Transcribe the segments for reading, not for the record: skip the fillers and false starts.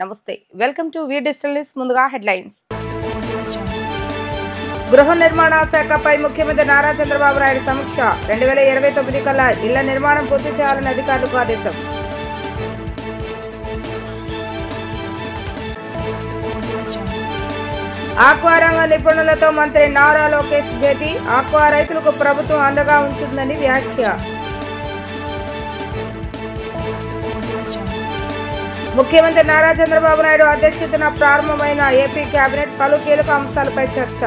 నమస్తే welcome to V digital news ముందుగా headlines గృహ నిర్మాణ శాఖపై ముఖ్యమంత్రి నారా చంద్రబాబు నాయుడు సమీక్ష 2029 కల్లా ఇళ్ల నిర్మాణం పూర్తి చేయాలని అధికారులకు ఆదేశం ఆక్వా రంగ నిపుణులతో మంత్రి నారా లోకేష్ భేటీ ఆక్వా రైతులకు ప్రభుత్వం అండగా ఉంటుందని వ్యాఖ్య ముఖ్యమంత్రి నారా చంద్రబాబు నాయుడు అధ్యక్షతన ప్రారంభమైన ఏపీ కేబినెట్ పలు కీలక అంశాలపై చర్చ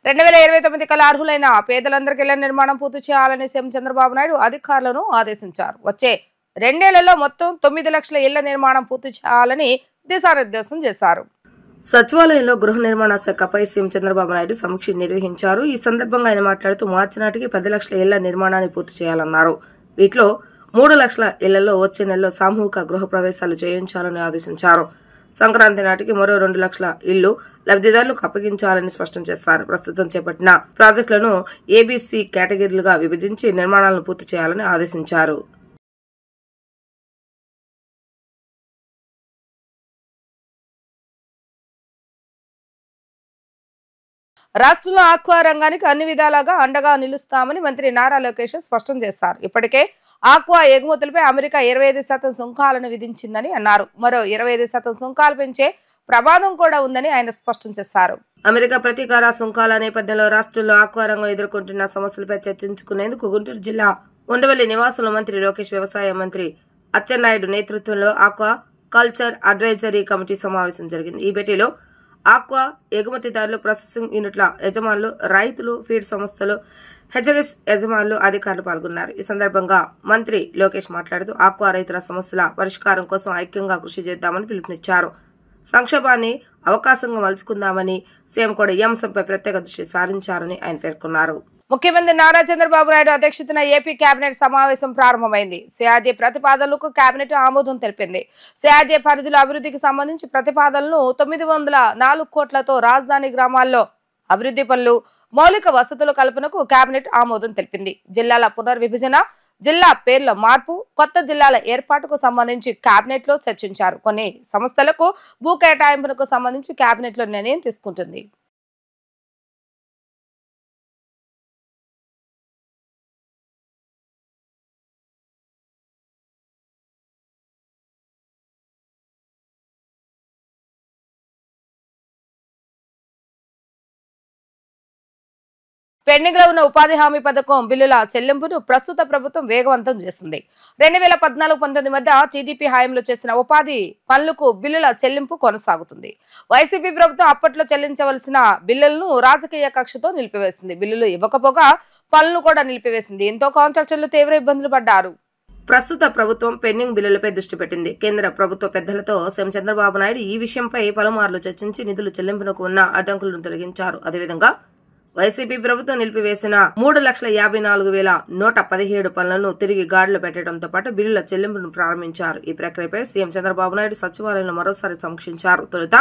2029 కల్లా అర్హులైన పేదలందరికీ ఇళ్ల నిర్మాణం పూర్తి చేయాలని సీఎం చంద్రబాబు నాయుడు అధికారులను ఆదేశించారు. వచ్చే 2 నెలల్లో మొత్తం 9 లక్షల ఇళ్ల నిర్మాణం పూర్తి చేయాలని దిశానిర్దేశం చేశారు. సచివాలయంలో గృహ నిర్మాణ శాఖపై సీఎం చంద్రబాబు నాయుడు సమీక్ష నిర్వహించారు. ఈ సందర్భంగా ఆయన మాట్లాడుతూ మార్చి నాటికి 10 లక్షల ఇళ్ల నిర్మాణాన్ని పూర్తి చేయాలన్నారు. వీటిలో 3 లక్షల ఇళ్లలో వచ్చే నెలలో సామూహిక గృహ ప్రవేశాలు చేయించాలని ఆదేశించారు. సంక్రాంతి నాటికి మరో 2 లక్షల ఇళ్లు లబ్ధిదారులకు అప్పగించాలని స్పష్టం చేశారు. ప్రస్తుతం చేపట్టిన ప్రాజెక్టులను ఏబీసీ కేటగిరీలుగా విభజించి నిర్మాణాలను పూర్తి చేయాలని ఆదేశించారు. రాష్ట్రంలో ఆక్వా రంగానికి అన్ని విధాలుగా అండగా నిలుస్తామని మంత్రి నారా లోకేష్ స్పష్టం చేశారు. ఇప్పటికే ఆక్వా ఎగుమతులపై అమెరికా 25% సుంకాలను విధించిందని అన్నారు. మరో 25% సుంకాలు పెంచే ప్రమాదం కూడా ఉందని ఆయన స్పష్టం చేశారు. అమెరికా ప్రతీకార సుంకాల నేపథ్యంలో రాష్ట్రంలో ఆక్వా రంగం ఎదుర్కొంటున్న సమస్యలపై చర్చించుకునేందుకు గుంటూరు జిల్లా ఉండవల్లి నివాసంలో మంత్రి లోకేష్ వ్యవసాయ మంత్రి అచ్చెన్నాయుడు నేతృత్వంలో ఆక్వా కల్చర్ అడ్వైజరీ కమిటీ సమావేశం జరిగింది. ఈ భేటీలో ఆక్వా ఎగుమతిదారులు, ప్రాసెసింగ్ యూనిట్ల యజమానులు, రైతులు, ఫీడ్ సంస్థలు, హెచ్చరిస్ యజమానులు, అధికారులు పాల్గొన్నారు. ఈ సందర్భంగా మంత్రి లోకేష్ మాట్లాడుతూ ఆక్వా రైతుల సమస్యల పరిష్కారం కోసం ఐక్యంగా కృషి చేద్దామని పిలుపునిచ్చారు. సంక్షోభాన్ని అవకాశంగా మలుచుకుందామని సీఎం కూడా ఈ అంశంపై ప్రత్యేక దృష్టి సారించారని ఆయన పేర్కొన్నారు. ముఖ్యమంత్రి నారా చంద్రబాబు నాయుడు అధ్యక్షతన ఏపీ కేబినెట్ సమావేశం ప్రారంభమైంది. సిఆర్డీ ప్రతిపాదనలకు కేబినెట్ ఆమోదం తెలిపింది. సిఆర్డీ పరిధిలో అభివృద్ధికి సంబంధించి ప్రతిపాదనలను 904 కోట్లతో రాజధాని గ్రామాల్లో అభివృద్ధి పనులు, మౌలిక వసతుల కల్పనకు కేబినెట్ ఆమోదం తెలిపింది. జిల్లాల పునర్విభజన, జిల్లా పేర్ల మార్పు, కొత్త జిల్లాల ఏర్పాటుకు సంబంధించి కేబినెట్ లో చర్చించారు. కొన్ని సంస్థలకు భూ కేటాయింపునకు సంబంధించి కేబినెట్ లో నిర్ణయం తీసుకుంటుంది. పెండింగ్ లో ఉన్న ఉపాధి హామీ పథకం బిల్లుల చెల్లింపును ప్రస్తుత ప్రభుత్వం వేగవంతం చేస్తుంది. 2014-19 మధ్య టీడీపీ హయాంలో చేసిన ఉపాధి పనులకు బిల్లుల చెల్లింపు కొనసాగుతుంది. వైసీపీ ప్రభుత్వం అప్పట్లో చెల్లించవలసిన బిల్లులను రాజకీయ కక్షతో నిలిపివేసింది. బిల్లులు ఇవ్వకపోగా పనులను కూడా నిలిపివేసింది. దీంతో కాంట్రాక్టర్లు తీవ్ర ఇబ్బందులు పడ్డారు. ప్రస్తుత ప్రభుత్వం పెండింగ్ బిల్లులపై దృష్టి పెట్టింది. కేంద్ర ప్రభుత్వ పెద్దలతో సీఎం చంద్రబాబు నాయుడు ఈ విషయంపై పలుమార్లు చర్చించి నిధులు చెల్లింపునకు ఉన్న అడ్డంకులను తొలగించారు. అదేవిధంగా వైసీపీ ప్రభుత్వం నిలిపివేసిన 3,54,117 పనులను తిరిగి గాడిలో పెట్టడంతో పాటు బిల్లుల చెల్లింపును ప్రారంభించారు. ఈ ప్రక్రియపై సీఎం చంద్రబాబు నాయుడు సచివాలయంలో మరోసారి సమీక్షించారు. తొలుత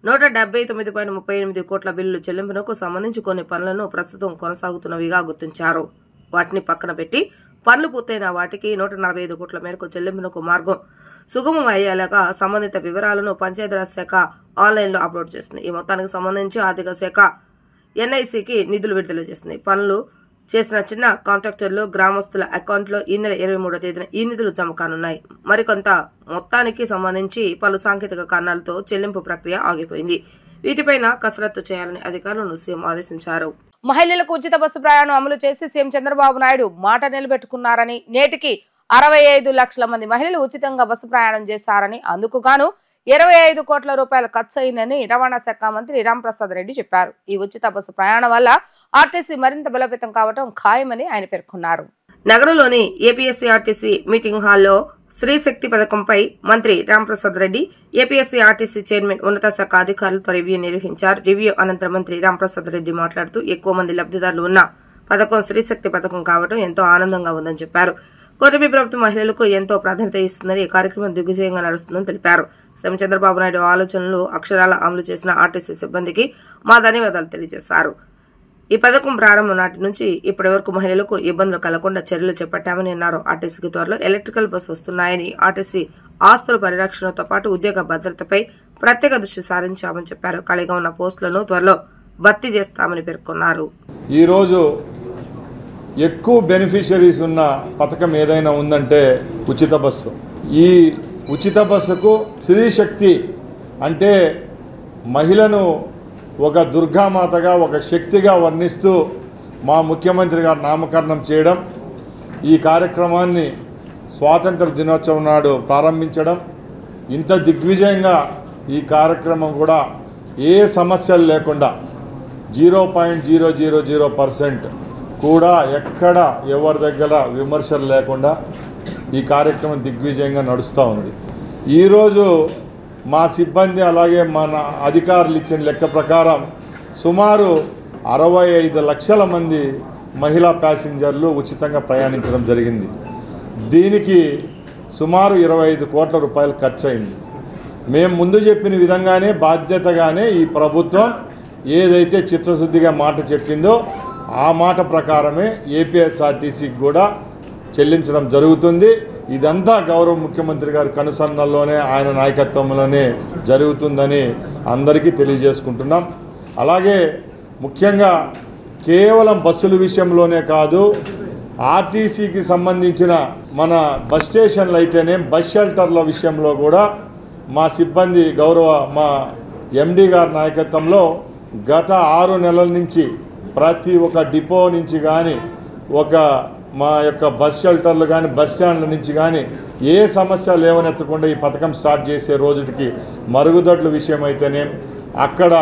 179.38 కోట్ల బిల్లుల చెల్లింపునకు సంబంధించి కొన్ని పనులను ప్రస్తుతం కొనసాగుతున్నవిగా గుర్తించారు. వాటిని పక్కన పెట్టి పనులు పూర్తయిన వాటికి 145 కోట్ల మేరకు చెల్లింపునకు మార్గం సుగమం అయ్యేలాగా సంబంధిత వివరాలను పంచాయతీరాజ్ శాఖ ఆన్లైన్లో అప్లోడ్ చేస్తుంది. ఈ మొత్తానికి సంబంధించి ఆర్థిక శాఖ ఎన్ఐసికి నిధులు విడుదల చేస్తుంది. పనులు చేసిన చిన్న కాంట్రాక్టర్లు, గ్రామస్తుల అకౌంట్లో ఈ నెల 23వ తేదీన ఈ నిధులు జమ కానున్నాయి. మరికొంత మొత్తానికి సంబంధించి పలు సాంకేతిక కారణాలతో చెల్లింపు ప్రక్రియ ఆగిపోయింది. వీటిపైన కసరత్తు చేయాలని అధికారులను సీఎం ఆదేశించారు. మహిళలకు ఉచిత బస్సు ప్రయాణం అమలు చేసి సీఎం చంద్రబాబు నాయుడు మాట నిలబెట్టుకున్నారని, నేటికి 65 లక్షల మంది మహిళలు ఉచితంగా బస్సు ప్రయాణం చేశారని, అందుకు గాను 25 కోట్ల రూపాయలు ఖర్చు అయిందని రవాణా శాఖ మంత్రి రాంప్రసాద్ రెడ్డి చెప్పారు. ఈ ఉచిత బస్సు ప్రయాణం వల్ల ఆర్టీసీ మరింత బలోపేతం కావడం ఖాయమని ఆయన పేర్కొన్నారు. నగరంలోని ఏపీఎస్సీఆర్టీసీ మీటింగ్ హాల్లో స్త్రీ శక్తి పథకంపై మంత్రి రాంప్రసాద్ రెడ్డి, ఏపీఎస్సీఆర్టీసీ చైర్మన్, ఉన్నత శాఖ అధికారులతో రివ్యూ నిర్వహించారు. రివ్యూ అనంతరం మంత్రి రాంప్రసాద్ రెడ్డి మాట్లాడుతూ ఎక్కువ మంది లబ్ధిదారులు ఉన్న పథకం స్త్రీ శక్తి పథకం కావడం ఎంతో ఆనందంగా ఉందని చెప్పారు. కూటమి ప్రభుత్వం మహిళలకు ఎంతో ప్రాధాన్యత ఇస్తుందని, ఈ కార్యక్రమం దిగ్విజయంగా నడుస్తుందని తెలిపారు. సీఎం చంద్రబాబు నాయుడు ఆలోచనలు అక్షరాల అమలు చేసిన ఆర్టీసీ సిబ్బందికి మా ధన్యవాదాలు తెలియజేశారు. ఈ పథకం ప్రారంభం నాటి నుంచి ఇప్పటి వరకు మహిళలకు ఇబ్బందులు కలగకుండా చర్యలు చేపట్టామని అన్నారు. ఆర్టీసీకి త్వరలో ఎలక్ట్రికల్ బస్సు వస్తున్నాయని, ఆర్టీసీ ఆస్తుల పరిరక్షణతో పాటు ఉద్యోగ భద్రతపై ప్రత్యేక దృష్టి సారించామని చెప్పారు. ఖాళీగా ఉన్న పోస్టులను త్వరలో భర్తీ చేస్తామని పేర్కొన్నారు. ఈ రోజు ఎక్కువ బెనిఫిషరీస్ ఉన్న పథకం ఏదైనా ఉందంటే ఉచిత బస్సు. ఈ ఉచిత బస్సుకు స్త్రీ శక్తి అంటే మహిళను ఒక దుర్గామాతగా, ఒక శక్తిగా వర్ణిస్తూ మా ముఖ్యమంత్రి గారు నామకరణం చేయడం, ఈ కార్యక్రమాన్ని స్వాతంత్ర దినోత్సవం నాడు ప్రారంభించడం, ఇంత దిగ్విజయంగా ఈ కార్యక్రమం కూడా ఏ సమస్యలు లేకుండా 0.000% కూడా ఎక్కడ ఎవరి దగ్గర విమర్శలు లేకుండా ఈ కార్యక్రమం దిగ్విజయంగా నడుస్తూ ఉంది. ఈరోజు మా సిబ్బంది అలాగే మన అధికారులు ఇచ్చిన లెక్క ప్రకారం సుమారు 65 లక్షల మంది మహిళా ప్యాసింజర్లు ఉచితంగా ప్రయాణించడం జరిగింది. దీనికి సుమారు 25 కోట్ల రూపాయలు ఖర్చు అయింది. మేము ముందు చెప్పిన విధంగానే బాధ్యతగానే ఈ ప్రభుత్వం ఏదైతే చిత్తశుద్ధిగా మాట చెప్పిందో ఆ మాట ప్రకారమే ఏపీఎస్ఆర్టీసీకి కూడా చెల్లించడం జరుగుతుంది. ఇదంతా గౌరవ ముఖ్యమంత్రి గారి కనుసన్నల్లోనే, ఆయన నాయకత్వంలోనే జరుగుతుందని అందరికీ తెలియజేసుకుంటున్నాం. అలాగే ముఖ్యంగా కేవలం బస్సుల విషయంలోనే కాదు, ఆర్టీసీకి సంబంధించిన మన బస్ స్టేషన్లు అయితేనే బస్ షెల్టర్ల విషయంలో కూడా మా సిబ్బంది మా ఎండి గారి నాయకత్వంలో గత 6 నెలల నుంచి ప్రతి ఒక్క డిపో నుంచి కానీ, మా యొక్క బస్ షెల్టర్లు కానీ, బస్ స్టాండ్ల నుంచి కానీ ఏ సమస్య లేవనెత్తకుండా ఈ పథకం స్టార్ట్ చేసే రోజుకి మరుగుదొడ్ల విషయం అయితేనేం, అక్కడ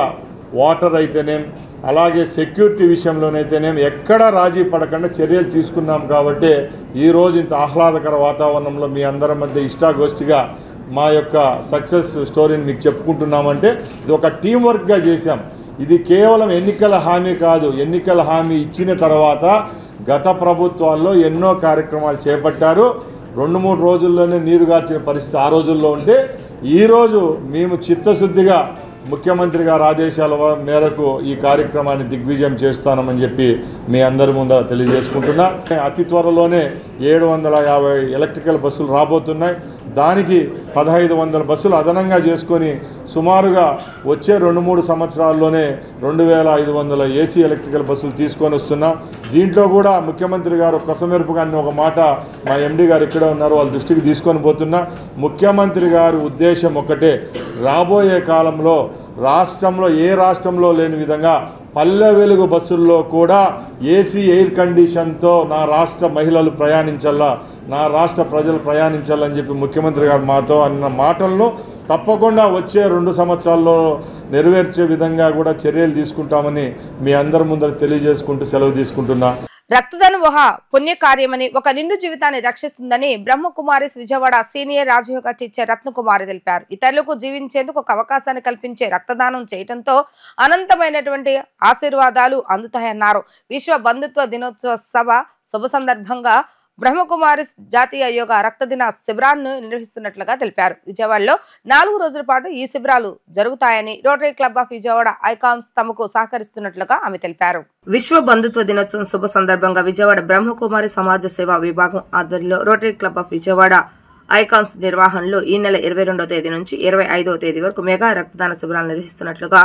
వాటర్ అయితేనేం, అలాగే సెక్యూరిటీ విషయంలోనైతేనేం ఎక్కడ రాజీ పడకుండా చర్యలు తీసుకున్నాం. కాబట్టి ఈరోజు ఇంత ఆహ్లాదకర వాతావరణంలో మీ అందరి మధ్య ఇష్టాగోష్ఠిగా మా యొక్క సక్సెస్ స్టోరీని మీకు చెప్పుకుంటున్నామంటే ఇది ఒక టీం వర్క్గా చేశాం. ఇది కేవలం ఎన్నికల హామీ కాదు. ఎన్నికల హామీ ఇచ్చిన తర్వాత గత ప్రభుత్వాల్లో ఎన్నో కార్యక్రమాలు చేపట్టారు. 2-3 రోజుల్లోనే నీరు గార్చిన పరిస్థితి ఆ రోజుల్లో ఉంటే, ఈరోజు మేము చిత్తశుద్ధిగా ముఖ్యమంత్రి గారి ఆదేశాల మేరకు ఈ కార్యక్రమాన్ని దిగ్విజయం చేస్తామని చెప్పి మీ అందరి ముందర తెలియజేసుకుంటున్నా. అతి త్వరలోనే 750 ఎలక్ట్రికల్ బస్సులు రాబోతున్నాయి. దానికి 1500 బస్సులు అదనంగా చేసుకొని సుమారుగా వచ్చే 2-3 సంవత్సరాల్లోనే 2500 ఏసీ ఎలక్ట్రికల్ బస్సులు తీసుకొని వస్తున్నాం. దీంట్లో కూడా ముఖ్యమంత్రి గారు కొసమెరుపుగా ఒక మాట మా ఎండి గారు ఇక్కడే ఉన్నారు, వాళ్ళ దృష్టికి తీసుకొని పోతున్నా. ముఖ్యమంత్రి గారి ఉద్దేశం ఒకటే, రాబోయే కాలంలో రాష్ట్రంలో ఏ రాష్ట్రంలో లేని విధంగా పల్లె వెలుగు బస్సుల్లో కూడా ఏసీ ఎయిర్ కండిషన్తో నా రాష్ట్ర మహిళలు ప్రయాణించాలా, నా రాష్ట్ర ప్రజలు ప్రయాణించాలని చెప్పి ముఖ్యమంత్రి గారు మాతో అన్న మాటలను తప్పకుండా వచ్చే 2 సంవత్సరాల్లో నెరవేర్చే విధంగా కూడా చర్యలు తీసుకుంటామని మీ అందరి ముందర తెలియజేసుకుంటూ సెలవు తీసుకుంటున్నా. రక్తదానం ఒక పుణ్యకార్యమని, ఒక నిండు జీవితాన్ని రక్షిస్తుందని బ్రహ్మకుమారిస్ విజయవాడ సీనియర్ రాజయోగ టీచర్ రత్నకుమారి తెలిపారు. ఇతరులకు జీవించేందుకు ఒక అవకాశాన్ని కల్పించే రక్తదానం చేయడంతో అనంతమైనటువంటి ఆశీర్వాదాలు అందుతాయన్నారు. విశ్వ బంధుత్వ దినోత్సవ శుభ సందర్భంగా బ్రహ్మకుమారిస్ జాతీయ యోగా రక్తదిన శిబిరాలను నిర్వహిస్తున్నట్లుగా తెలిపారు. విజయవాడలో 4 రోజుల పాటు ఈ శిబిరాలు జరుగుతాయని rotary club of Vijayawada icons తమకు సహకరిస్తున్నట్లుగా ఆమె తెలిపారు. విశ్వ బంధుత్వ దినోత్సవం శుభ సందర్భంగా విజయవాడ బ్రహ్మకుమారి సమాజ సేవా విభాగం ఆధ్వర్యంలో rotary club of Vijayawada icons నిర్వహణలో ఈ నెల 22వ తేదీ నుంచి 25వ తేదీ వరకు మెగా రక్తదాన శిబిరాలు నిర్వహిస్తున్నట్లుగా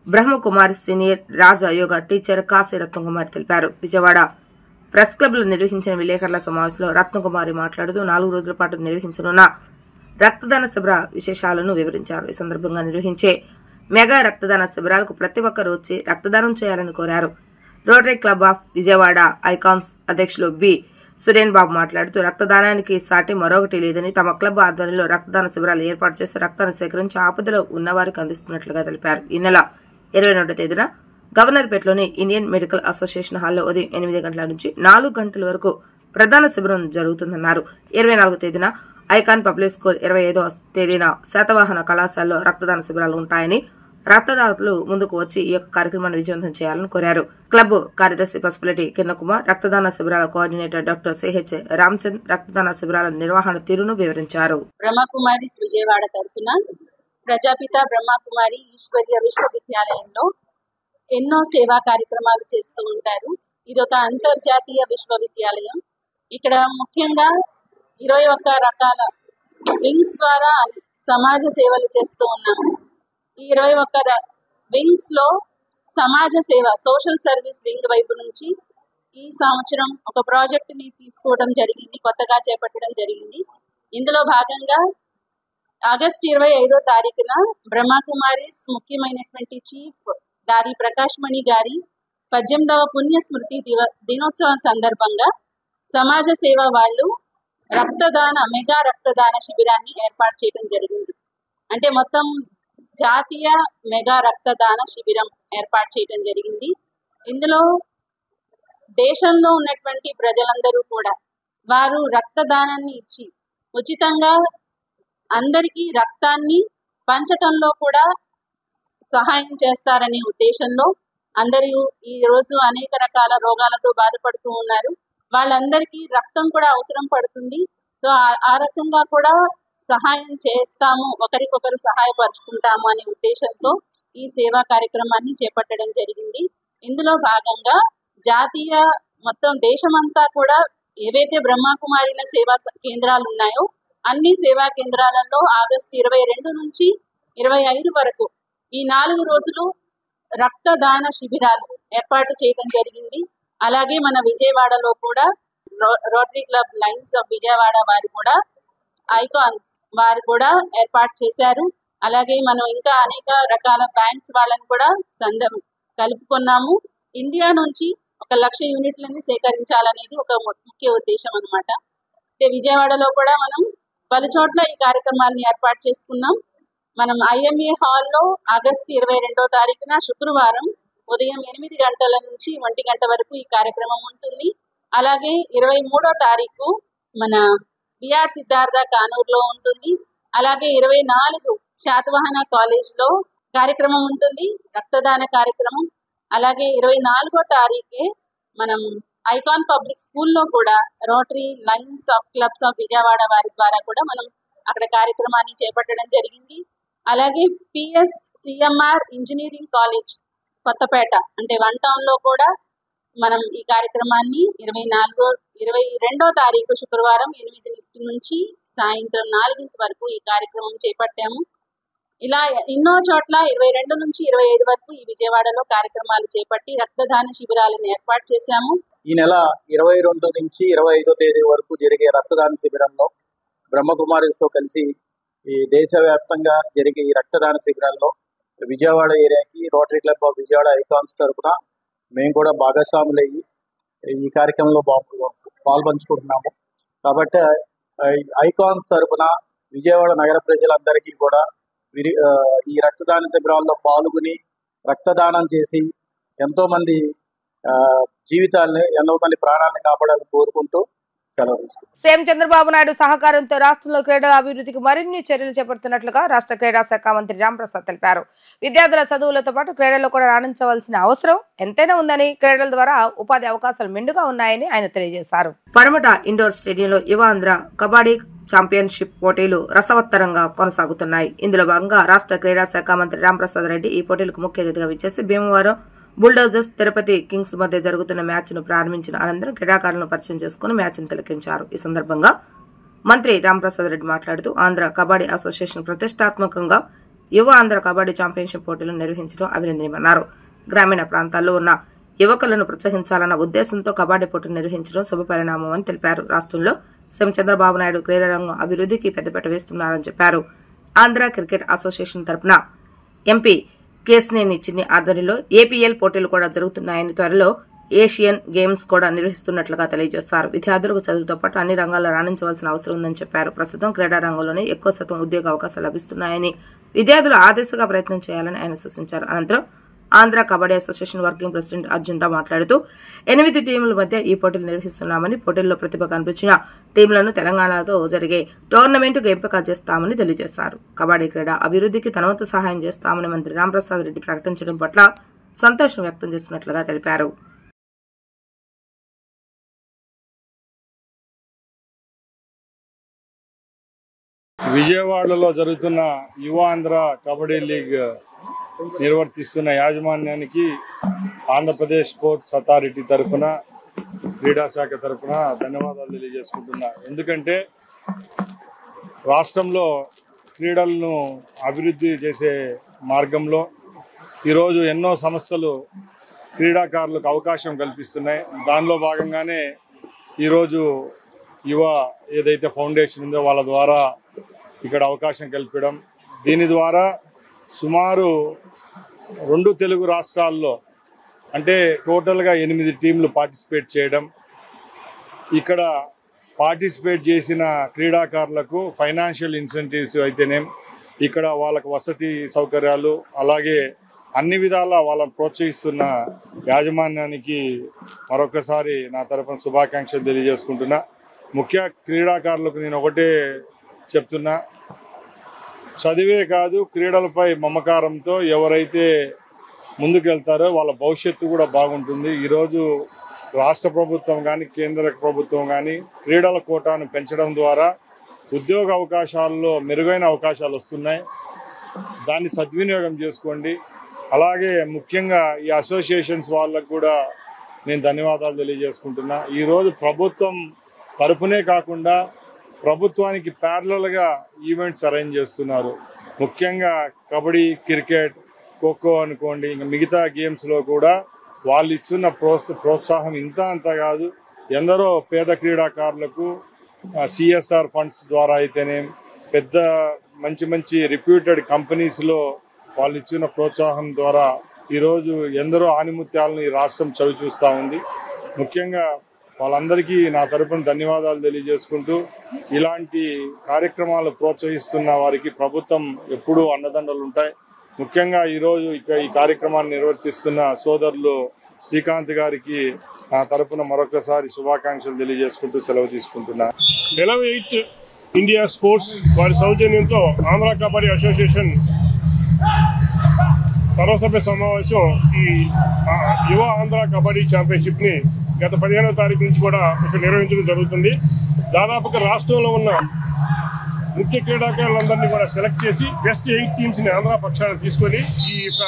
బ్రహ్మకుమారి సీనియర్ రాజ యోగా టీచర్ కాశీ రత్నకుమారి తెలిపారు. విజయవాడ ప్రెస్ క్లబ్ లో నిర్వహించిన విలేకరుల సమావేశంలో రత్నకుమారి మాట్లాడుతూ 4 రోజుల పాటు నిర్వహించనున్న రక్తదాన శిబిర విశేషాలను వివరించారు. ఈ సందర్భంగా నిర్వహించే మెగా రక్తదాన శిబిరాలకు ప్రతి ఒక్కరూ వచ్చి రక్తదానం చేయాలని కోరారు. Rotary club of Vijayawada icons అధ్యక్షులు బి సురేన్ బాబు మాట్లాడుతూ రక్తదానానికి సాటి మరొకటి లేదని, తమ క్లబ్ ఆధ్వర్యంలో రక్తదాన శిబిరాలు ఏర్పాటు చేసి రక్తాన్ని సేకరించి ఆపదలో ఉన్నవారికి అందిస్తున్నట్లుగా తెలిపారు. ఈ నెల 22వ తేదీన గవర్నర్పేటలోని ఇండియన్ మెడికల్ అసోసియేషన్ హాల్లో ఉదయం 8 గంటల నుంచి 4 గంటల వరకు ప్రధాన శిబిరం జరుగుతుందన్నారు. 24వ తేదీన ఐకాన్ పబ్లిక్ స్కూల్, 25వ తేదీన శాతవాహన కళాశాలలో రక్తదాన శిబిరాలు ఉంటాయని, రక్తదాతలు ముందుకు వచ్చి ఈ యొక్క కార్యక్రమాన్ని విజయవంతం చేయాలని కోరారు. క్లబ్ కార్యదర్శి పసుపులెట్టి కిరణకుమార్, రక్తదాన శిబిరాల కోఆర్డినేటర్ డాక్టర్ సిహెచ్ రామచంద్ రక్తదాన శిబిరాల నిర్వహణ తీరును వివరించారు. బ్రహ్మకుమారిస్ విజయవాడ తరఫున ప్రజాపిత బ్రహ్మకుమారి ఈశ్వర్య విశ్వవిద్యాలయంలో ఎన్నో సేవా కార్యక్రమాలు చేస్తూ ఉంటారు. ఇది ఒక అంతర్జాతీయ విశ్వవిద్యాలయం. ఇక్కడ ముఖ్యంగా 21 రకాల వింగ్స్ ద్వారా సమాజ సేవలు చేస్తూ ఉన్నాము. ఈ 21 వింగ్స్ లో సమాజ సేవ సోషల్ సర్వీస్ వింగ్ వైపు నుంచి ఈ సంవత్సరం ఒక ప్రాజెక్ట్ ని తీసుకోవడం జరిగింది, కొత్తగా చేపట్టడం జరిగింది. ఇందులో భాగంగా ఆగస్టు 25వ తారీఖున బ్రహ్మకుమారీస్ ముఖ్యమైనటువంటి చీఫ్ దారి ప్రకాష్ మణి గారి 18వ పుణ్య స్మృతి దినోత్సవం సందర్భంగా సమాజ సేవ వాళ్ళు మెగా రక్తదాన శిబిరాన్ని ఏర్పాటు చేయడం జరిగింది. అంటే మొత్తం జాతీయ మెగా రక్తదాన శిబిరం ఏర్పాటు చేయడం జరిగింది. ఇందులో దేశంలో ఉన్నటువంటి ప్రజలందరూ కూడా వారు రక్తదానాన్ని ఇచ్చి ఉచితంగా అందరికీ రక్తాన్ని పంచటంలో కూడా సహాయం చేస్తారనే ఉద్దేశంలో అందరూ ఈ రోజు అనేక రకాల రోగాలతో బాధపడుతూ ఉన్నారు. వాళ్ళందరికీ రక్తం కూడా అవసరం పడుతుంది. సో ఆ రకంగా కూడా సహాయం చేస్తాము, ఒకరికొకరు సహాయపరుచుకుంటాము అనే ఉద్దేశంతో ఈ సేవా కార్యక్రమాన్ని చేపట్టడం జరిగింది. ఇందులో భాగంగా జాతీయ మొత్తం దేశమంతా కూడా ఏవైతే బ్రహ్మకుమారిల సేవా కేంద్రాలు ఉన్నాయో అన్ని సేవా కేంద్రాలలో ఆగస్టు 22 నుంచి 25 వరకు ఈ 4 రోజులు రక్తదాన శిబిరాలు ఏర్పాటు చేయడం జరిగింది. అలాగే మన విజయవాడలో కూడా rotary club lines of Vijayawada వారు కూడా ఐకాన్స్ వారు కూడా ఏర్పాటు చేశారు. అలాగే మనం ఇంకా అనేక రకాల బ్యాంక్స్ వాళ్ళని కూడా కలుపుకున్నాము. ఇండియా నుంచి 1,00,000 యూనిట్లని సేకరించాలనేది ఒక ముఖ్య ఉద్దేశం అన్నమాట. విజయవాడలో కూడా మనం పలు చోట్ల ఈ కార్యక్రమాన్ని ఏర్పాటు చేసుకున్నాం. మనం IMA హాల్లో ఆగస్టు 22వ తారీఖున శుక్రవారం ఉదయం 8 గంటల నుంచి 1 గంట వరకు ఈ కార్యక్రమం ఉంటుంది. అలాగే 23వ తారీఖు మన బిఆర్ సిద్ధార్థ కానూరులో ఉంటుంది. అలాగే 24 శాతవాహన కాలేజ్లో కార్యక్రమం ఉంటుంది, రక్తదాన కార్యక్రమం. అలాగే 24వ తారీఖే మనం ఐకాన్ పబ్లిక్ స్కూల్లో కూడా rotary lines of clubs of Vijayawada వారి ద్వారా కూడా మనం అక్కడ కార్యక్రమాన్ని చేపట్టడం జరిగింది. అలాగే PSCMR ఇంజనీరింగ్ కాలేజ్ కొత్తపేట అంటే 1 టౌన్లో కూడా మనం ఈ కార్యక్రమాన్ని 22వ తారీఖు శుక్రవారం 8 నుంచి సాయంత్రం 4 వరకు ఈ కార్యక్రమం చేపట్టాము. ఇలా ఎన్నో చోట్ల 22 నుంచి 25 వరకు ఈ విజయవాడలో కార్యక్రమాలు చేపట్టి రక్తదాన శిబిరాలను ఏర్పాటు చేశాము. ఈ నెల 22 నుంచి 25వ తేదీ వరకు జరిగే రక్తదాన శిబిరంలో బ్రహ్మకుమారిస్తో కలిసి ఈ దేశవ్యాప్తంగా జరిగే ఈ రక్తదాన శిబిరాల్లో విజయవాడ ఏరియాకి rotary club of Vijayawada icons తరఫున మేము కూడా భాగస్వాములయ్యి ఈ కార్యక్రమంలో పాల్పంచుకుంటున్నాము. కాబట్టి ఐకాన్స్ తరఫున విజయవాడ నగర ప్రజలందరికీ కూడా ఈ రక్తదాన శిబిరాల్లో పాల్గొని రక్తదానం చేసి ఎంతోమంది జీవితాలని, ఎంతోమంది ప్రాణాలను కాపాడాలని కోరుకుంటూ సెలవు. సీఎం చంద్రబాబు నాయుడు సహకారంతో రాష్ట్రంలో క్రీడల అభివృద్ధికి మరిన్ని చర్యలు చేపడుతున్నట్లుగా రాష్ట్ర క్రీడా శాఖ మంత్రి రాంప్రసాద్ తెలిపారు. విద్యార్థుల చదువులతో పాటు క్రీడల్లో కూడా రాణించవలసిన అవసరం ఎంతైనా ఉందని, క్రీడల ద్వారా ఉపాధి అవకాశాలు మెండుగా ఉన్నాయని ఆయన తెలియజేశారు. పడమట ఇండోర్ స్టేడియంలో యువాంధ్ర కబడ్డీ ఛాంపియన్షిప్ పోటీలు రసవత్తరంగా కొనసాగుతున్నాయి. ఇందులో భాగంగా రాష్ట్ర క్రీడా శాఖ మంత్రి రాంప్రసాద్ రెడ్డి ఈ పోటీలకు ముఖ్య అతిథిగా విచ్చేసి భీమవరం బుల్డోజర్స్ తిరుపతి కింగ్స్ మధ్య జరుగుతున్న మ్యాచ్ ను ప్రారంభించిన అనంతరం క్రీడాకారులను పరిచయం చేసుకుని మ్యాచ్ ను తిలకించారు. ఈ సందర్భంగా మంత్రి రాంప్రసాద్ రెడ్డి మాట్లాడుతూ ఆంధ్ర కబడ్డీ అసోసియేషన్ ప్రతిష్టాత్మకంగా యువ ఆంధ్ర కబడ్డీ ఛాంపియన్షిప్ పోటీలను నిర్వహించడం అభినందనీయమన్నారు. గ్రామీణ ప్రాంతాల్లో ఉన్న యువకులను ప్రోత్సహించాలన్న ఉద్దేశంతో కబడ్డీ పోటీలు నిర్వహించడం శుభపరిణామం అని తెలిపారు. రాష్ట్రంలో సీఎం చంద్రబాబు నాయుడు క్రీడా రంగం అభివృద్ధికి పెద్దపీట వేస్తున్నారని చెప్పారు. ఆంధ్ర క్రికెట్ అసోసియేషన్ తరపున ఎంపీ కేసినేని చిన్ని ఆధ్వర్యంలో APL పోటీలు కూడా జరుగుతున్నాయని, త్వరలో ఏషియన్ గేమ్స్ కూడా నిర్వహిస్తున్నట్లుగా తెలియజేస్తారు. విద్యార్థులకు చదువుతో పాటు అన్ని రంగాల్లో రాణించవలసిన అవసరం ఉందని చెప్పారు. ప్రస్తుతం క్రీడా రంగంలోనే ఎక్కువ శాతం ఉద్యోగ అవకాశాలు లభిస్తున్నాయని, విద్యార్థులు ఆ దిశగా ప్రయత్నం చేయాలని ఆయన సూచించారు. అనంతరం Andhra kabaddi association working president Arjun Rao మాట్లాడుతూ 8 టీముల మధ్య ఈ పోటీలు నిర్వహిస్తున్నామని, పోటీల్లో ప్రతిభ కనిపించిన టీంలను తెలంగాణతో జరిగే టోర్నమెంటుకు ఎంపిక చేస్తామని తెలియజేశారు. కబడ్డీ క్రీడ అభివృద్ధికి తన వంతు సహాయం చేస్తామని మంత్రి రాంప్రసాద్ రెడ్డి ప్రకటించడం పట్ల సంతోషం వ్యక్తం చేస్తున్నట్లుగా తెలిపారు. విజయవాడలో జరుగుతున్న యువ ఆంధ్ర కబడ్డీ లీగ్ నిర్వర్తిస్తున్న యాజమాన్యానికి ఆంధ్రప్రదేశ్ స్పోర్ట్స్ అథారిటీ తరఫున, క్రీడా శాఖ తరఫున ధన్యవాదాలు తెలియజేసుకుంటున్నా. ఎందుకంటే రాష్ట్రంలో క్రీడలను అభివృద్ధి చేసే మార్గంలో ఈరోజు ఎన్నో సంస్థలు క్రీడాకారులకు అవకాశం కల్పిస్తున్నాయి. దానిలో భాగంగానే ఈరోజు యువ ఏదైతే ఫౌండేషన్ ఉందో వాళ్ళ ద్వారా ఇక్కడ అవకాశం కల్పించడం, దీని ద్వారా సుమారు 2 తెలుగు రాష్ట్రాల్లో అంటే టోటల్గా 8 టీంలు పార్టిసిపేట్ చేయడం, ఇక్కడ పార్టిసిపేట్ చేసిన క్రీడాకారులకు ఫైనాన్షియల్ ఇన్సెంటివ్స్ అయితేనేం, ఇక్కడ వాళ్ళకు వసతి సౌకర్యాలు, అలాగే అన్ని విధాలా వాళ్ళని ప్రోత్సహిస్తున్న యాజమాన్యానికి మరొకసారి నా తరఫున శుభాకాంక్షలు తెలియజేసుకుంటున్నా. ముఖ్య క్రీడాకారులకు నేను ఒకటే చెప్తున్నా, చదివే కాదు క్రీడలపై మమకారంతో ఎవరైతే ముందుకెళ్తారో వాళ్ళ భవిష్యత్తు కూడా బాగుంటుంది. ఈరోజు రాష్ట్ర ప్రభుత్వం కానీ కేంద్ర ప్రభుత్వం కానీ క్రీడల కోటాను పెంచడం ద్వారా ఉద్యోగ అవకాశాల్లో మెరుగైన అవకాశాలు వస్తున్నాయి. దాన్ని సద్వినియోగం చేసుకోండి. అలాగే ముఖ్యంగా ఈ అసోసియేషన్స్ వాళ్ళకు కూడా నేను ధన్యవాదాలు తెలియజేసుకుంటున్నా. ఈరోజు ప్రభుత్వం తరపునే కాకుండా ప్రభుత్వానికి ప్యారలల్గా ఈవెంట్స్ అరేంజ్ చేస్తున్నారు. ముఖ్యంగా కబడ్డీ, క్రికెట్, ఖోఖో అనుకోండి, ఇంకా మిగతా గేమ్స్లో కూడా వాళ్ళు ఇచ్చిన ప్రోత్సాహం ఇంత అంత కాదు. ఎందరో పేద క్రీడాకారులకు సిఎస్ఆర్ ఫండ్స్ ద్వారా అయితేనే పెద్ద మంచి రిప్యూటెడ్ కంపెనీస్లో వాళ్ళు ఇచ్చిన ప్రోత్సాహం ద్వారా ఈరోజు ఎందరో ఆణిముత్యాలను ఈ రాష్ట్రం చవి చూస్తూ ఉంది. ముఖ్యంగా వాళ్ళందరికీ నా తరపున ధన్యవాదాలు తెలియజేసుకుంటూ, ఇలాంటి కార్యక్రమాలు ప్రోత్సహిస్తున్న వారికి ప్రభుత్వం ఎప్పుడూ అండదండలు ఉంటాయి. ముఖ్యంగా ఈరోజు ఈ కార్యక్రమాన్ని నిర్వర్తిస్తున్న సోదరులు శ్రీకాంత్ గారికి నా తరపున మరొకసారి శుభాకాంక్షలు తెలియజేసుకుంటూ సెలవు తీసుకుంటున్నా. ఎలవేట్ ఇండియా స్పోర్ట్స్ వారి సౌజన్యంతో ఆంధ్ర కబడ్డీ అసోసియేషన్ సర్వసభ్య సమావేశం ఈ యువ ఆంధ్ర కబడ్డీ ఛాంపియన్షిప్ని గత 15వ తారీఖు నుంచి కూడా ఇక్కడ నిర్వహించడం జరుగుతుంది. దాదాపుగా రాష్ట్రంలో ఉన్న ముఖ్య క్రీడాకారులందరినీ కూడా సెలెక్ట్ చేసి బెస్ట్ 8 టీమ్స్ని ఆంధ్ర పక్షాన్ని తీసుకొని ఈ యొక్క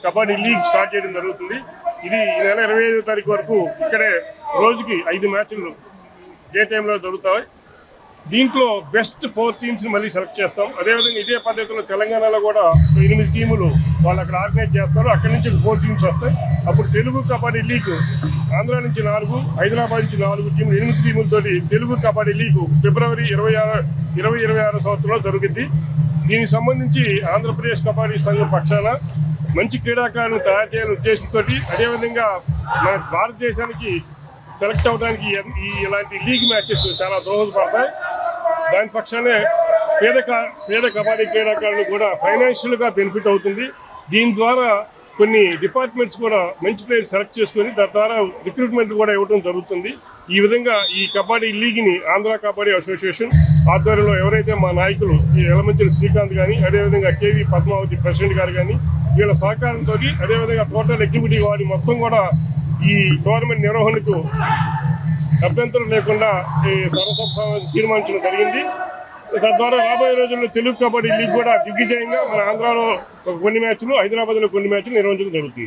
కబడ్డీ లీగ్ స్టార్ట్ చేయడం జరుగుతుంది. ఇది ఈ నెల 25వ తారీఖు వరకు ఇక్కడే రోజుకి 5 మ్యాచ్లు డే టైంలో జరుగుతాయి. దీంట్లో బెస్ట్ 4 టీమ్స్ని మళ్ళీ సెలెక్ట్ చేస్తాం. అదేవిధంగా ఇదే పద్ధతిలో తెలంగాణలో కూడా 8 టీములు వాళ్ళు అక్కడ ఆర్గనైజ్ చేస్తారు. అక్కడి నుంచి 4 టీమ్స్ వస్తాయి. అప్పుడు తెలుగు కబడ్డీ లీగ్ ఆంధ్ర నుంచి 4, హైదరాబాద్ నుంచి 4 టీములు, 8 టీములతో తెలుగు కబడ్డీ లీగ్ ఫిబ్రవరి 2026 సంవత్సరంలో జరుగుద్ది. దీనికి సంబంధించి ఆంధ్రప్రదేశ్ కబడ్డీ సంఘం పక్షాన మంచి క్రీడాకారులను తయారు చేయాలనే ఉద్దేశంతో, అదేవిధంగా మన భారతదేశానికి సెలెక్ట్ అవడానికి ఇలాంటి లీగ్ మ్యాచెస్ చాలా దోహదపడతాయి. దాని పక్షానే పేద కబడ్డీ క్రీడాకారులు కూడా ఫైనాన్షియల్గా బెనిఫిట్ అవుతుంది. దీని ద్వారా కొన్ని డిపార్ట్మెంట్స్ కూడా మంచి ప్లేయర్స్ సెలెక్ట్ చేసుకొని దాని ద్వారా రిక్రూట్మెంట్ కూడా ఇవ్వడం జరుగుతుంది. ఈ విధంగా ఈ కబడ్డీ లీగ్ని ఆంధ్ర కబడ్డీ అసోసియేషన్ ఆధ్వర్యంలో ఎవరైతే మా నాయకులు ఎలమంచిలి శ్రీకాంత్ కానీ, అదేవిధంగా కేవీ పద్మావతి ప్రెసిడెంట్ గారు కానీ, వీళ్ళ సహకారంతో, అదేవిధంగా టోటల్ ఎగ్జిక్యూటివ్ వారి మొత్తం కూడా ఈ టోర్నమెంట్ నిర్వహణకు అభ్యంతరం లేకుండా సర్వసభ తీర్మానించడం జరిగింది. తద్వారా రాబోయే రోజుల్లో తెలుగు కబడ్డీ లీగ్ కూడా దిగ్విజయంగా మన ఆంధ్రాలో కొన్ని మ్యాచ్లు, హైదరాబాద్లో కొన్ని మ్యాచ్లు నిర్వహించడం జరుగుతుంది.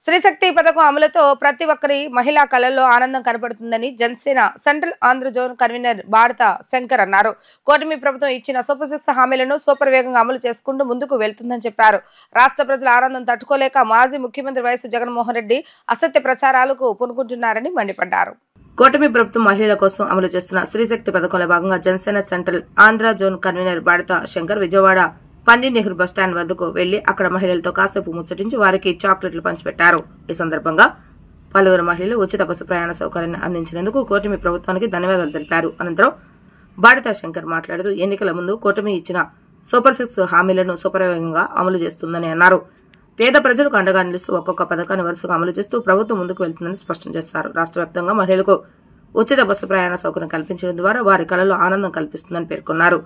శ్రీశక్తి పథకం అమలుతో ప్రతి ఒక్కరి మహిళా కళల్లో ఆనందం కనపడుతుందని Janasena central Andhra zone convener Bharata Shankar అన్నారు. కూటమి ప్రభుత్వం ఇచ్చిన సూపర్ 6 హామీలను సూపర్ వేగంగా అమలు చేసుకుంటూ ముందుకు వెళ్తుందని చెప్పారు. రాష్ట్ర ప్రజల ఆనందం తట్టుకోలేక మాజీ ముఖ్యమంత్రి వైఎస్ జగన్మోహన్ రెడ్డి అసత్య ప్రచారాలకు పూనుకుంటున్నారని మండిపడ్డారు. కూటమి ప్రభుత్వం మహిళల కోసం అమలు చేస్తున్న శ్రీశక్తి పథకంలో భాగంగా Janasena central Andhra zone convener Bharata Shankar Vijayawada Pandit Nehru bus stand వద్దకు వెళ్లి అక్కడ మహిళలతో కాసేపు ముచ్చటించి వారికి చాక్లెట్లు పంచిపెట్టారు. ఈ సందర్భంగా పలువురు మహిళలు ఉచిత బస్సు ప్రయాణ సౌకర్యాన్ని అందించినందుకు కూటమి ప్రభుత్వానికి ధన్యవాదాలు తెలిపారు. అనంతరం భారత శంకర్ మాట్లాడుతూ ఎన్నికల ముందు కూటమి ఇచ్చిన సూపర్ 6 హామీలను సూపర్వేగంగా అమలు చేస్తుందని అన్నారు. పేద ప్రజలకు అండగా నిలుస్తూ ఒక్కొక్క పథకాన్ని వరుసగా అమలు చేస్తూ ప్రభుత్వం ముందుకు వెళ్తుందని స్పష్టం చేశారు. రాష్ట్ర వ్యాప్తంగా మహిళలకు ఉచిత బస్సు ప్రయాణ సౌకర్యం కల్పించడం ద్వారా వారి కళలో ఆనందం కల్పిస్తుందని పేర్కొన్నారు.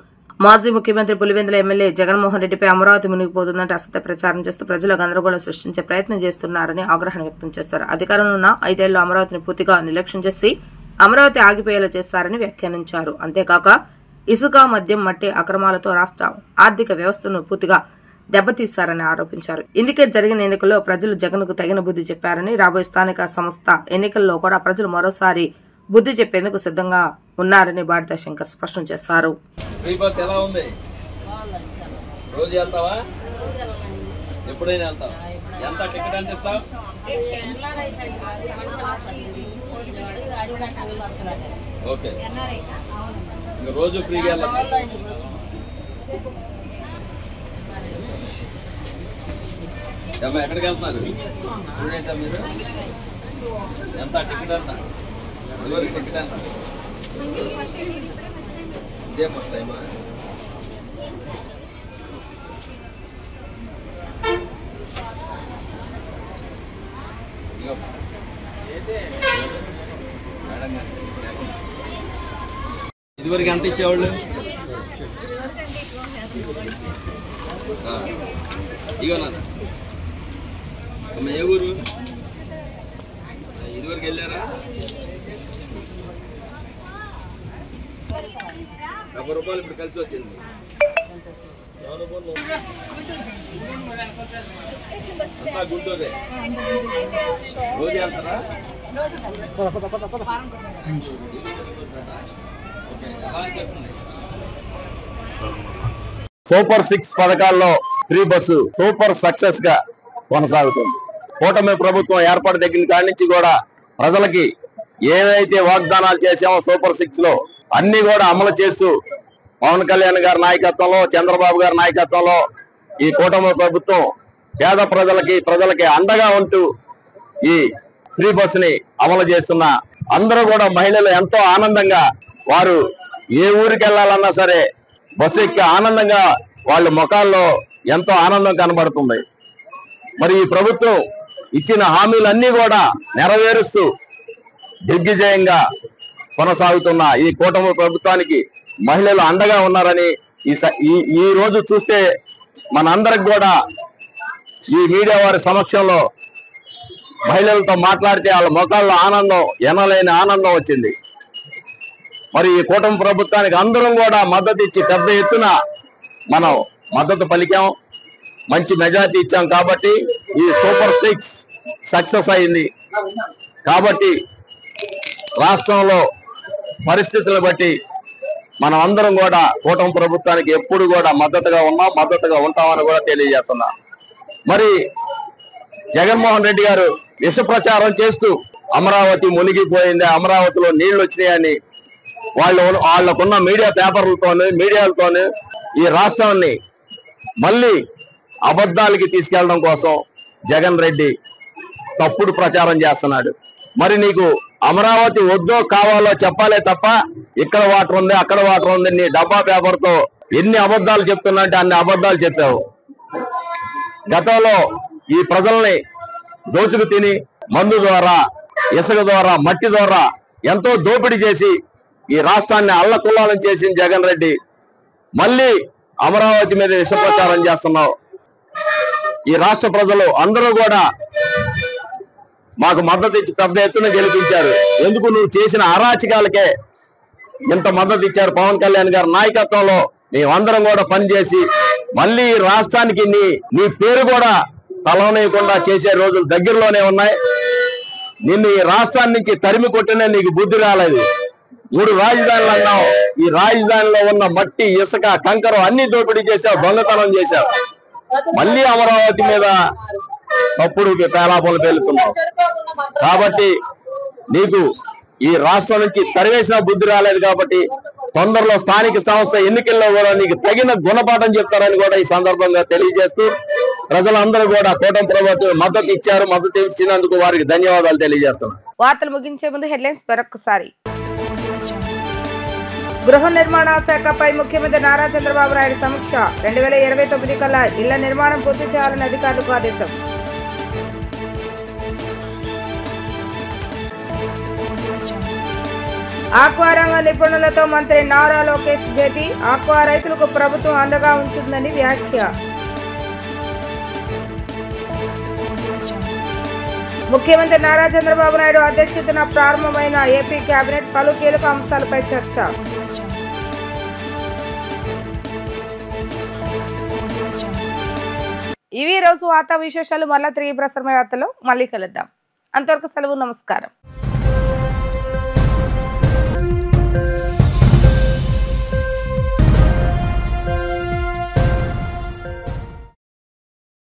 మాజీ ముఖ్యమంత్రి పులివెందుల ఎమ్మెల్యే జగన్మోహన్ రెడ్డిపై అమరావతి మునిగిపోతుందంటే అసత్య ప్రచారం చేస్తూ ప్రజల గందరగోళం సృష్టించే ప్రయత్నం చేస్తున్నారని ఆగ్రహం వ్యక్తం చేస్తారు. అధికారంలో ఉన్న 5 ఏళ్లు అమరావతిని పూర్తిగా నిర్లక్ష్యం చేసి అమరావతి ఆగిపోయేలా చేస్తారని వ్యాఖ్యానించారు. అంతేకాక ఇసుక, మద్యం, మట్టి అక్రమాలతో రాష్ట్ర ఆర్థిక వ్యవస్థను పూర్తిగా దెబ్బతీశారని ఆరోపించారు. ఇందుకే జరిగిన ఎన్నికల్లో ప్రజలు జగన్ కు తగిన బుద్ధి చెప్పారని, రాబోయే స్థానిక సంస్థ ఎన్నికల్లో కూడా ప్రజలు మరోసారి బుద్ధి చెప్పేందుకు సిద్ధంగా ఉన్నారని బాడిత శంకర్ స్పష్టం చేశారు. రోజు ఫ్రీగా ఎక్కడికి వెళ్తున్నారు? స్టూడెంటా మీరు? ఎంత టికెట్ అన్నా? ఎవరికి టికెట్ అన్నా? ఇదే ఫస్ట్ టైమా? ఇదివరకు ఎంత ఇచ్చేవాళ్ళు? ఇగోనా ఏ ఊరు? ఇదివరకు వెళ్ళారా? 70 రూపాయలు ఇప్పుడు కలిసి వచ్చింది. అంతా గుంటూరే. రోజు వెళ్తారా? ఎలా అనిపిస్తుంది? సూపర్ 6 పథకాల్లో ఫ్రీ బస్సు సూపర్ సక్సెస్ గా కొనసాగుతుంది. కూటమి ప్రభుత్వం ఏర్పాటు దగ్గర కాడి నుంచి కూడా ప్రజలకి ఏవైతే వాగ్దానాలు చేశామో సూపర్ 6 లో అన్ని కూడా అమలు చేస్తూ పవన్ కళ్యాణ్ గారి నాయకత్వంలో, చంద్రబాబు గారి నాయకత్వంలో ఈ కూటమి ప్రభుత్వం పేద ప్రజలకి అండగా ఉంటూ ఈ ఫ్రీ బస్సుని అమలు చేస్తున్న అందరూ కూడా మహిళలు ఎంతో ఆనందంగా వారు ఏ ఊరికి వెళ్ళాలన్నా సరే బస్సు ఎక్కి ఆనందంగా వాళ్ళ ముఖాల్లో ఎంతో ఆనందం కనబడుతుంది. మరి ఈ ప్రభుత్వం ఇచ్చిన హామీలన్నీ కూడా నెరవేరుస్తూ దిగ్విజయంగా కొనసాగుతున్న ఈ కూటమి ప్రభుత్వానికి మహిళలు అండగా ఉన్నారని ఈ రోజు చూస్తే మనందరికి కూడా ఈ మీడియా వారి సమక్షంలో మహిళలతో మాట్లాడితే వాళ్ళ ముఖాల్లో ఆనందం, ఎనలేని ఆనందం వచ్చింది. మరి ఈ కూటమి ప్రభుత్వానికి అందరం కూడా మద్దతు ఇచ్చి పెద్ద ఎత్తున మనం మద్దతు పలికాం, మంచి మెజారిటీ ఇచ్చాం. కాబట్టి ఈ సూపర్ 6 సక్సెస్ అయింది. కాబట్టి రాష్ట్రంలో పరిస్థితులను బట్టి మనం అందరం కూడా కూటమి ప్రభుత్వానికి ఎప్పుడు కూడా మద్దతుగా ఉన్నాం, మద్దతుగా ఉంటామని కూడా తెలియజేస్తున్నా. మరి జగన్మోహన్ రెడ్డి గారు విష ప్రచారం చేస్తూ అమరావతి మునిగిపోయింది, అమరావతిలో నీళ్లు వచ్చినాయని వాళ్ళకున్న మీడియా పేపర్లతోనే మీడియాలతోనే ఈ రాష్ట్రాన్ని మళ్ళీ అబద్ధాలకి తీసుకెళ్లడం కోసం జగన్ రెడ్డి తప్పుడు ప్రచారం చేస్తున్నాడు. మరి నీకు అమరావతి వద్దో కావాలో చెప్పాలే తప్ప ఇక్కడ వాటర్ ఉంది, అక్కడ వాటర్ ఉంది, నీ డబ్బా పేపర్తో ఎన్ని అబద్ధాలు చెప్తున్నట్టే అన్ని అబద్ధాలు చెప్పావు. గతంలో ఈ ప్రజల్ని దోచుకు తిని మందు ద్వారా, ఇసుక ద్వారా, మట్టి ద్వారా ఎంతో దోపిడీ చేసి ఈ రాష్ట్రాన్ని అల్లకుల్లాలం చేసిన జగన్ రెడ్డి మళ్ళీ అమరావతి మీద విష ప్రచారం చేస్తున్నావు. ఈ రాష్ట్ర ప్రజలు అందరూ కూడా మాకు మద్దతు ఇచ్చి పెద్ద ఎత్తున గెలిపించారు. ఎందుకు నువ్వు చేసిన అరాచకాలకే ఇంత మద్దతు ఇచ్చారు. పవన్ కళ్యాణ్ గారి నాయకత్వంలో మేమందరం కూడా పనిచేసి మళ్ళీ రాష్ట్రానికి నీ పేరు కూడా తలవనేయకుండా చేసే రోజులు దగ్గరలోనే ఉన్నాయి. నిన్ను ఈ రాష్ట్రాన్ని నుంచి తరిమి కొట్టినా నీకు బుద్ధి రాలేదు. 3 రాజధానులు అన్నావు. ఈ రాజధానిలో ఉన్న మట్టి, ఇసుక, కంకరం అన్ని దోపిడీ చేశావు, దొంగతనం చేశావు. మళ్ళీ అమరావతి మీద తప్పుడు పేలాపలు పేలుతున్నావు. కాబట్టి నీకు ఈ రాష్ట్రం నుంచి తరివేసిన బుద్ధి రాలేదు. కాబట్టి తొందరలో స్థానిక సంస్థ ఎన్నికల్లో కూడా నీకు తగిన గుణపాఠం చెప్తారని కూడా ఈ సందర్భంగా తెలియజేస్తూ ప్రజలందరూ కూడా కూటమి ప్రభుత్వం మద్దతు ఇచ్చారు. మద్దతు ఇచ్చినందుకు వారికి ధన్యవాదాలు తెలియజేస్తున్నాను. వార్తలు ముగించే ముందు హెడ్లైన్స్ మరొకసారి. గృహ నిర్మాణ శాఖపై ముఖ్యమంత్రి నారా చంద్రబాబు నాయుడు సమీక్ష. 2029 కల్లా ఇళ్ల నిర్మాణం పూర్తి చేయాలని అధికారులకు ఆదేశం. ఆక్వా రంగ నిపుణులతో మంత్రి నారా లోకేష్ భేటీ. ఆక్వా రైతులకు ప్రభుత్వం అండగా ఉంటుందని వ్యాఖ్య. ముఖ్యమంత్రి నారా చంద్రబాబు నాయుడు అధ్యక్షతన ప్రారంభమైన ఏపీ కేబినెట్ పలు కీలక అంశాలపై చర్చ. ఇవి రోజు వార్తా విశేషాలు. మళ్ళీ తిరిగి ప్రసారమయ్యే వార్తలో మళ్ళీ కలుద్దాం. అంతవరకు సెలవు. నమస్కారం.